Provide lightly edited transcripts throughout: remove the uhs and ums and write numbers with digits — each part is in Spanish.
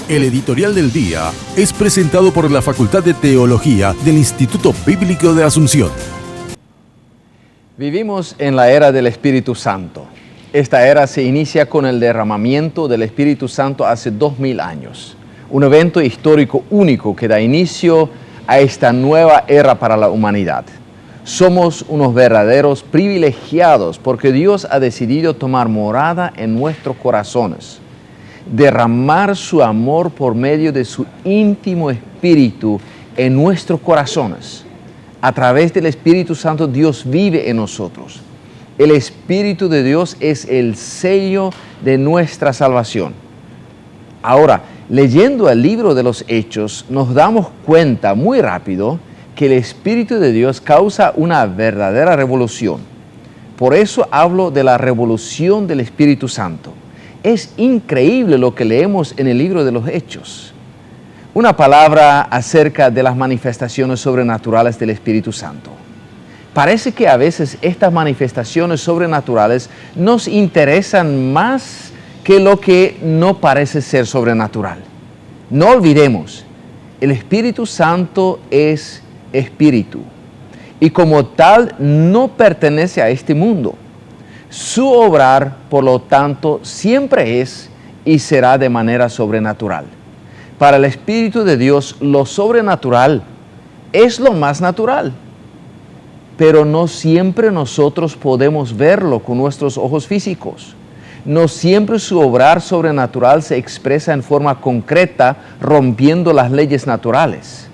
El editorial del día es presentado por la Facultad de Teología del Instituto Bíblico de Asunción. Vivimos en la era del Espíritu Santo. Esta era se inicia con el derramamiento del Espíritu Santo hace 2000 años. Un evento histórico único que da inicio a esta nueva era para la humanidad. Somos unos verdaderos privilegiados porque Dios ha decidido tomar morada en nuestros corazones, derramar su amor por medio de su íntimo Espíritu en nuestros corazones. A través del Espíritu Santo Dios vive en nosotros. El Espíritu de Dios es el sello de nuestra salvación. Ahora, leyendo el libro de los Hechos, nos damos cuenta muy rápido que el Espíritu de Dios causa una verdadera revolución. Por eso hablo de la revolución del Espíritu Santo. Es increíble lo que leemos en el libro de los Hechos. Una palabra acerca de las manifestaciones sobrenaturales del Espíritu Santo. Parece que a veces estas manifestaciones sobrenaturales nos interesan más que lo que no parece ser sobrenatural. No olvidemos, el Espíritu Santo es Espíritu y como tal no pertenece a este mundo. Su obrar, por lo tanto, siempre es y será de manera sobrenatural. Para el Espíritu de Dios, lo sobrenatural es lo más natural. Pero no siempre nosotros podemos verlo con nuestros ojos físicos. No siempre su obrar sobrenatural se expresa en forma concreta, rompiendo las leyes naturales.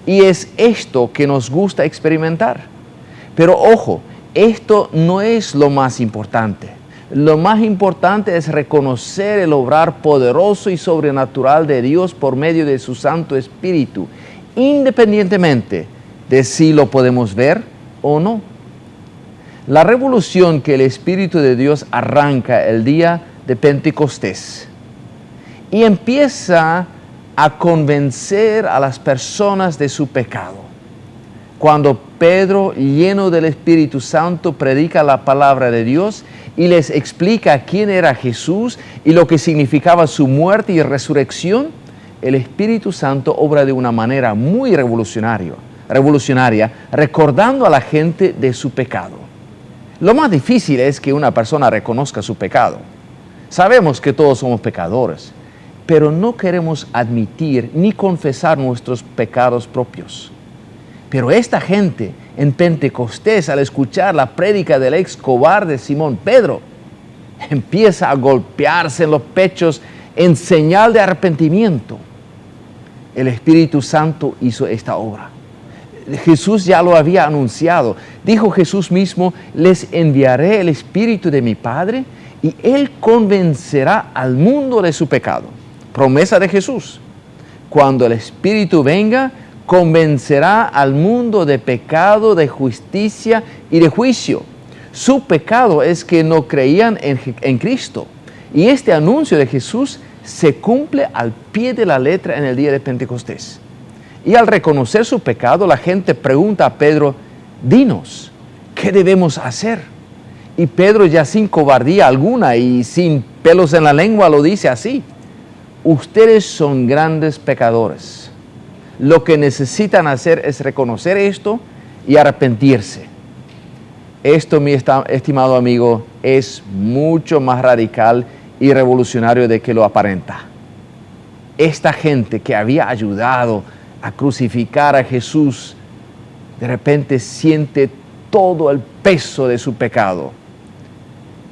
Y es esto que nos gusta experimentar. Pero ojo, esto no es lo más importante. Lo más importante es reconocer el obrar poderoso y sobrenatural de Dios por medio de su Santo Espíritu, independientemente de si lo podemos ver o no. La revolución que el Espíritu de Dios arranca el día de Pentecostés y empieza a convencer a las personas de su pecado. Cuando Pedro, lleno del Espíritu Santo, predica la palabra de Dios y les explica quién era Jesús y lo que significaba su muerte y resurrección, el Espíritu Santo obra de una manera muy revolucionaria, recordando a la gente de su pecado. Lo más difícil es que una persona reconozca su pecado. Sabemos que todos somos pecadores, pero no queremos admitir ni confesar nuestros pecados propios. Pero esta gente en Pentecostés, al escuchar la prédica del ex cobarde Simón Pedro, empieza a golpearse en los pechos en señal de arrepentimiento. El Espíritu Santo hizo esta obra. Jesús ya lo había anunciado. Dijo Jesús mismo: les enviaré el Espíritu de mi Padre y Él convencerá al mundo de su pecado. Promesa de Jesús. Cuando el Espíritu venga, convencerá al mundo de pecado, de justicia y de juicio. Su pecado es que no creían en Cristo. Y este anuncio de Jesús se cumple al pie de la letra en el día de Pentecostés. Y al reconocer su pecado, la gente pregunta a Pedro: dinos, ¿qué debemos hacer? Y Pedro, ya sin cobardía alguna y sin pelos en la lengua, lo dice así: ustedes son grandes pecadores. Lo que necesitan hacer es reconocer esto y arrepentirse. Esto, mi estimado amigo, es mucho más radical y revolucionario de que lo aparenta. Esta gente que había ayudado a crucificar a Jesús, de repente siente todo el peso de su pecado.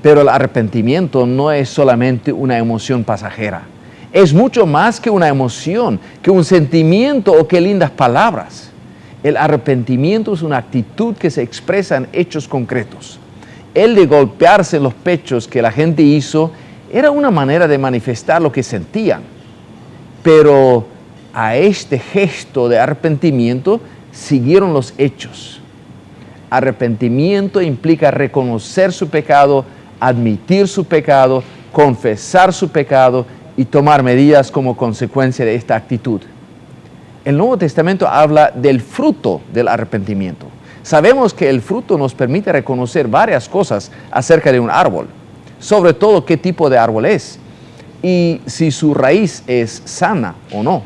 Pero el arrepentimiento no es solamente una emoción pasajera. Es mucho más que una emoción, que un sentimiento o que lindas palabras. El arrepentimiento es una actitud que se expresa en hechos concretos. El de golpearse en los pechos que la gente hizo era una manera de manifestar lo que sentían. Pero a este gesto de arrepentimiento siguieron los hechos. Arrepentimiento implica reconocer su pecado, admitir su pecado, confesar su pecado y tomar medidas como consecuencia de esta actitud. El Nuevo Testamento habla del fruto del arrepentimiento. Sabemos que el fruto nos permite reconocer varias cosas acerca de un árbol, sobre todo qué tipo de árbol es. y si su raíz es sana o no.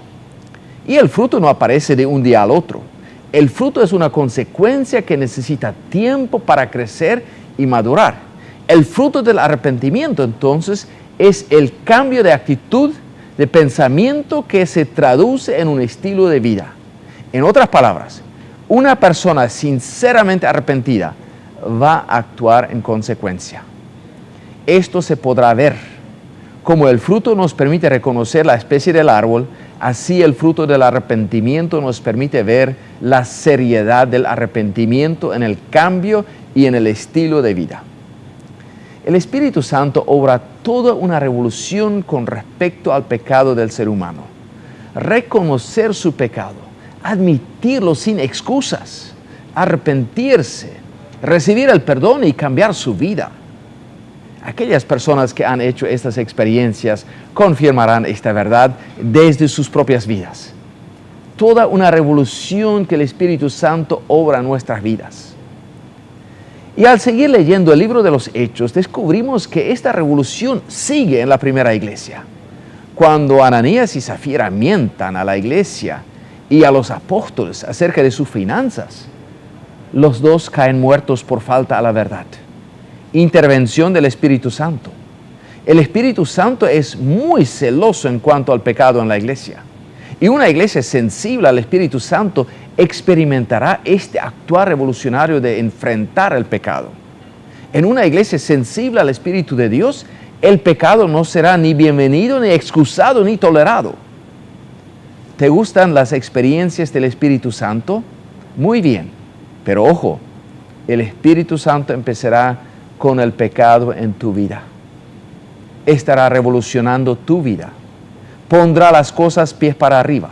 Y el fruto no aparece de un día al otro. El fruto es una consecuencia que necesita tiempo para crecer y madurar. El fruto del arrepentimiento, entonces, es el cambio de actitud, de pensamiento que se traduce en un estilo de vida. En otras palabras, una persona sinceramente arrepentida va a actuar en consecuencia. Esto se podrá ver. Como el fruto nos permite reconocer la especie del árbol, así el fruto del arrepentimiento nos permite ver la seriedad del arrepentimiento en el cambio y en el estilo de vida. El Espíritu Santo obra toda una revolución con respecto al pecado del ser humano. Reconocer su pecado, admitirlo sin excusas, arrepentirse, recibir el perdón y cambiar su vida. Aquellas personas que han hecho estas experiencias confirmarán esta verdad desde sus propias vidas. Toda una revolución que el Espíritu Santo obra en nuestras vidas. Y al seguir leyendo el libro de los Hechos, descubrimos que esta revolución sigue en la primera iglesia. Cuando Ananías y Zafira mientan a la iglesia y a los apóstoles acerca de sus finanzas, los dos caen muertos por falta a la verdad. Intervención del Espíritu Santo. El Espíritu Santo es muy celoso en cuanto al pecado en la iglesia. Y una iglesia sensible al Espíritu Santo experimentará este actuar revolucionario de enfrentar el pecado. En una iglesia sensible al Espíritu de Dios, el pecado no será ni bienvenido, ni excusado, ni tolerado. ¿Te gustan las experiencias del Espíritu Santo? Muy bien, pero ojo, el Espíritu Santo empezará con el pecado en tu vida. Estará revolucionando tu vida. Pondrá las cosas pies para arriba.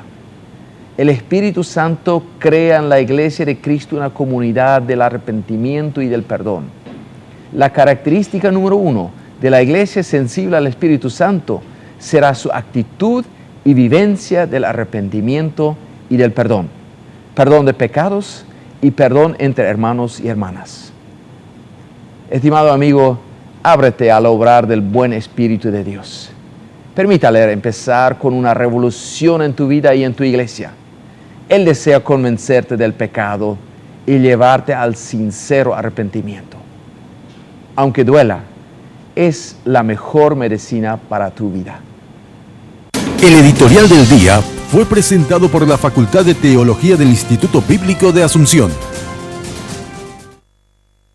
El Espíritu Santo crea en la iglesia de Cristo una comunidad del arrepentimiento y del perdón. La característica número 1 de la iglesia sensible al Espíritu Santo será su actitud y vivencia del arrepentimiento y del perdón. Perdón de pecados y perdón entre hermanos y hermanas. Estimado amigo, ábrete al obrar del buen Espíritu de Dios. Permítale empezar con una revolución en tu vida y en tu iglesia. Él desea convencerte del pecado y llevarte al sincero arrepentimiento. Aunque duela, es la mejor medicina para tu vida. El editorial del día fue presentado por la Facultad de Teología del Instituto Bíblico de Asunción.